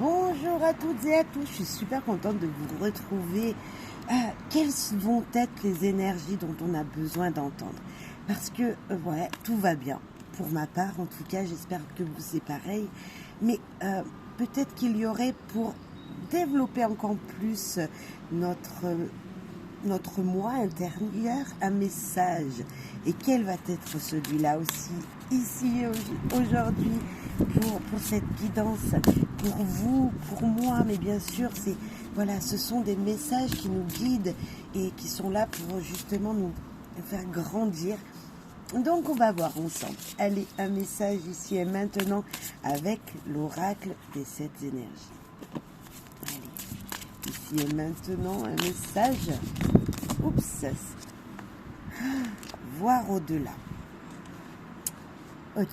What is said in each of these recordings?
Bonjour à toutes et à tous, je suis super contente de vous retrouver. Quelles vont être les énergies dont on a besoin d'entendre? Parce que, ouais, tout va bien. Pour ma part, en tout cas, j'espère que vous c'est pareil. Mais peut-être qu'il y aurait, pour développer encore plus notre moi intérieur, un message. Et quel va être celui-là aussi, ici, aujourd'hui, pour cette guidance, pour vous, pour moi, mais bien sûr, ce sont des messages qui nous guident et qui sont là pour justement nous faire grandir. Donc on va voir ensemble. Allez, un message ici et maintenant avec l'oracle des 7 énergies. Allez, ici et maintenant un message. Oups. Voir au-delà. Ok.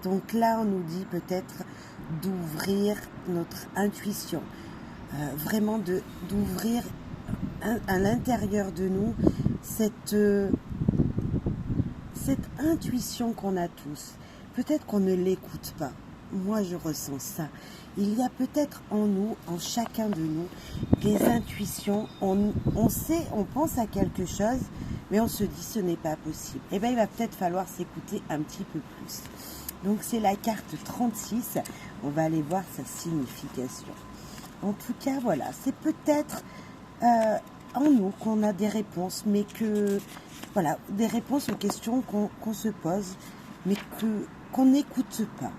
Donc là, on nous dit peut-être d'ouvrir notre intuition. Vraiment d'ouvrir à l'intérieur de nous cette intuition qu'on a tous. Peut-être qu'on ne l'écoute pas. Moi, je ressens ça. Il y a peut-être en nous, en chacun de nous, des intuitions. On sait, on pense à quelque chose, mais on se dit ce n'est pas possible. Eh bien, il va peut-être falloir s'écouter un petit peu plus. Donc, c'est la carte 36. On va aller voir sa signification. En tout cas, voilà, c'est peut-être en nous qu'on a des réponses, mais que, voilà, des réponses aux questions qu'on se pose, mais qu'on n'écoute pas.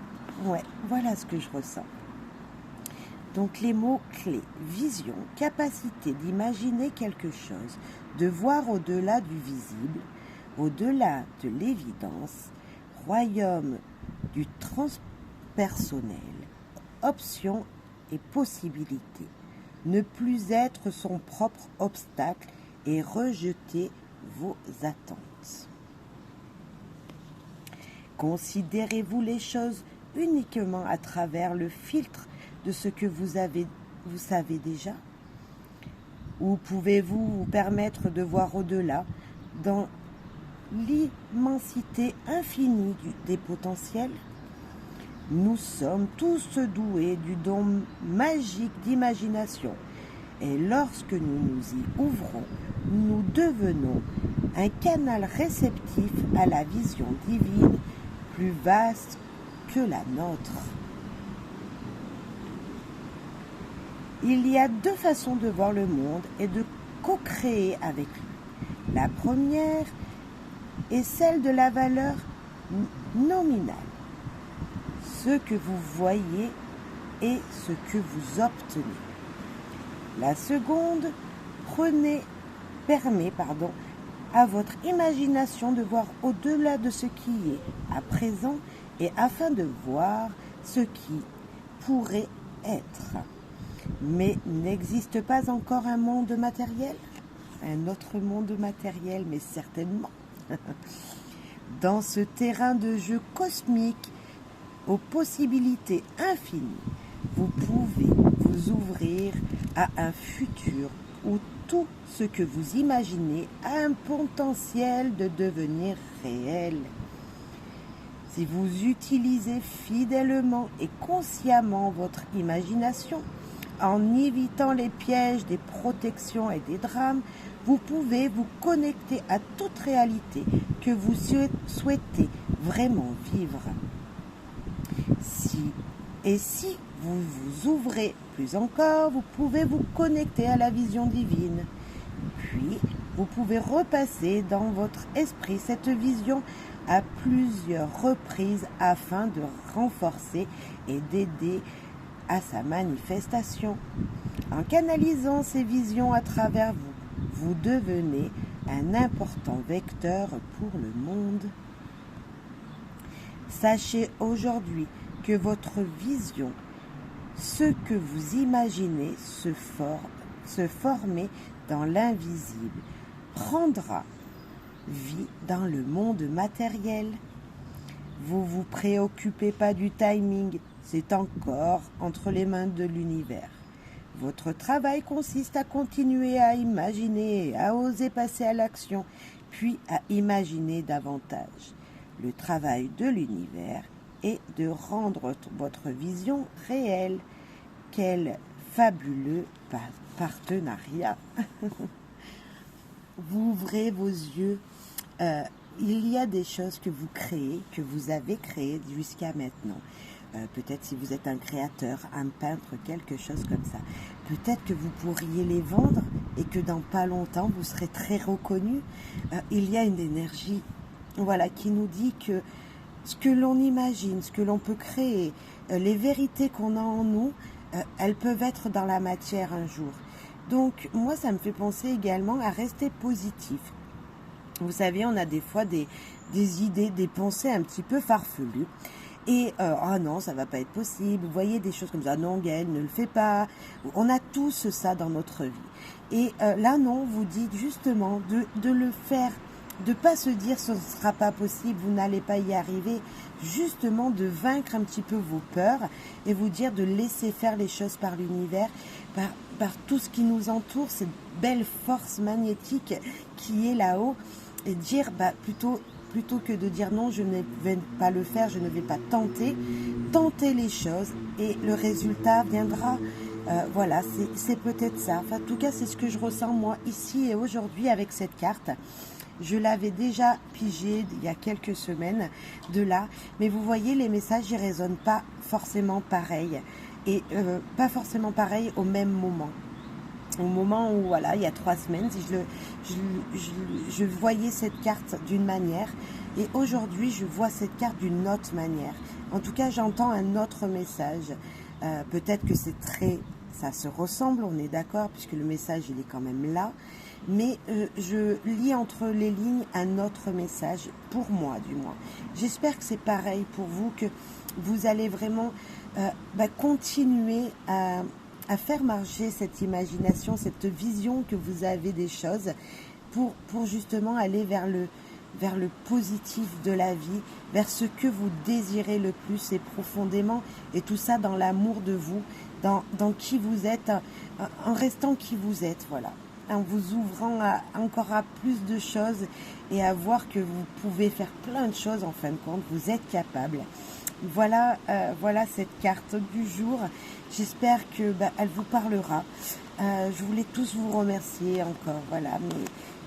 Ouais, voilà ce que je ressens. Donc les mots clés: vision, capacité d'imaginer quelque chose, de voir au-delà du visible, au-delà de l'évidence, royaume du transpersonnel, options et possibilités, ne plus être son propre obstacle et rejeter vos attentes. Considérez-vous les choses uniquement à travers le filtre de ce que vous savez déjà? Ou pouvez-vous vous permettre de voir au-delà, dans l'immensité infinie des potentiels? Nous sommes tous doués du don magique d'imagination. Et lorsque nous nous y ouvrons, nous devenons un canal réceptif à la vision divine plus vaste que la nôtre. Il y a 2 façons de voir le monde et de co-créer avec lui. La première est celle de la valeur nominale. Ce que vous voyez et ce que vous obtenez. La seconde permet à votre imagination de voir au-delà de ce qui est à présent et afin de voir ce qui pourrait être. Mais n'existe pas encore un monde matériel? Un autre monde matériel, mais certainement. Dans ce terrain de jeu cosmique, aux possibilités infinies, vous pouvez vous ouvrir à un futur où tout ce que vous imaginez a un potentiel de devenir réel. Si vous utilisez fidèlement et consciemment votre imagination, en évitant les pièges des protections et des drames, vous pouvez vous connecter à toute réalité que vous souhaitez vraiment vivre. Si vous vous ouvrez plus encore, vous pouvez vous connecter à la vision divine. Puis, vous pouvez repasser dans votre esprit cette vision à plusieurs reprises afin de renforcer et d'aider à sa manifestation. En canalisant ces visions à travers vous, vous devenez un important vecteur pour le monde. Sachez aujourd'hui que votre vision, ce que vous imaginez se former dans l'invisible, prendra vie dans le monde matériel. Vous vous préoccupez pas du timing, c'est encore entre les mains de l'univers. Votre travail consiste à continuer à imaginer, à oser passer à l'action, puis à imaginer davantage. Le travail de l'univers est de rendre votre vision réelle, quel fabuleux partenariat. Vous ouvrez vos yeux. Il y a des choses que vous créez, que vous avez créées jusqu'à maintenant. Peut-être si vous êtes un créateur, un peintre, quelque chose comme ça. Peut-être que vous pourriez les vendre et que dans pas longtemps, vous serez très reconnu. Il y a une énergie, voilà, qui nous dit que ce que l'on imagine, ce que l'on peut créer, les vérités qu'on a en nous, elles peuvent être dans la matière un jour. Donc, moi, ça me fait penser également à rester positif. Vous savez, on a des fois des idées, des pensées un petit peu farfelues. Et, ah non, ça va pas être possible. Vous voyez des choses comme ça. Non, Gaëlle, ne le fais pas. On a tous ça dans notre vie. Et là, non, vous dites justement de le faire, de pas se dire ce ne sera pas possible, vous n'allez pas y arriver. Justement, de vaincre un petit peu vos peurs et vous dire de laisser faire les choses par l'univers, par tout ce qui nous entoure, cette belle force magnétique qui est là-haut. Et dire, plutôt que de dire non, je ne vais pas le faire, je ne vais pas tenter les choses et le résultat viendra. Voilà, c'est peut-être ça. Enfin, en tout cas, c'est ce que je ressens moi ici et aujourd'hui avec cette carte. Je l'avais déjà pigée il y a quelques semaines de là, mais vous voyez, les messages, ils ne résonnent pas forcément pareil et pas forcément pareil au même moment. Au moment où, voilà, il y a 3 semaines, je voyais cette carte d'une manière et aujourd'hui, je vois cette carte d'une autre manière. En tout cas, j'entends un autre message. Peut-être que ça se ressemble, on est d'accord, puisque le message, il est quand même là. Mais je lis entre les lignes un autre message, pour moi du moins. J'espère que c'est pareil pour vous, que vous allez vraiment continuer à faire marcher cette imagination, cette vision que vous avez des choses pour justement aller vers le positif de la vie, vers ce que vous désirez le plus et profondément, et tout ça dans l'amour de vous, dans qui vous êtes, en restant qui vous êtes, voilà. En vous ouvrant encore à plus de choses et à voir que vous pouvez faire plein de choses en fin de compte, vous êtes capable. Voilà, voilà cette carte du jour. J'espère que elle vous parlera. Je voulais tous vous remercier encore. Voilà,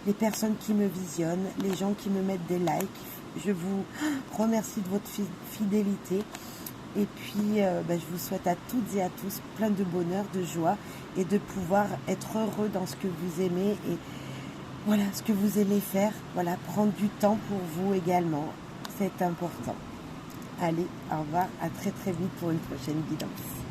les personnes qui me visionnent, les gens qui me mettent des likes. Je vous remercie de votre fidélité. Et puis, je vous souhaite à toutes et à tous plein de bonheur, de joie et de pouvoir être heureux dans ce que vous aimez et voilà, ce que vous aimez faire. Voilà, prendre du temps pour vous également, c'est important. Allez, au revoir, à très très vite pour une prochaine guidance.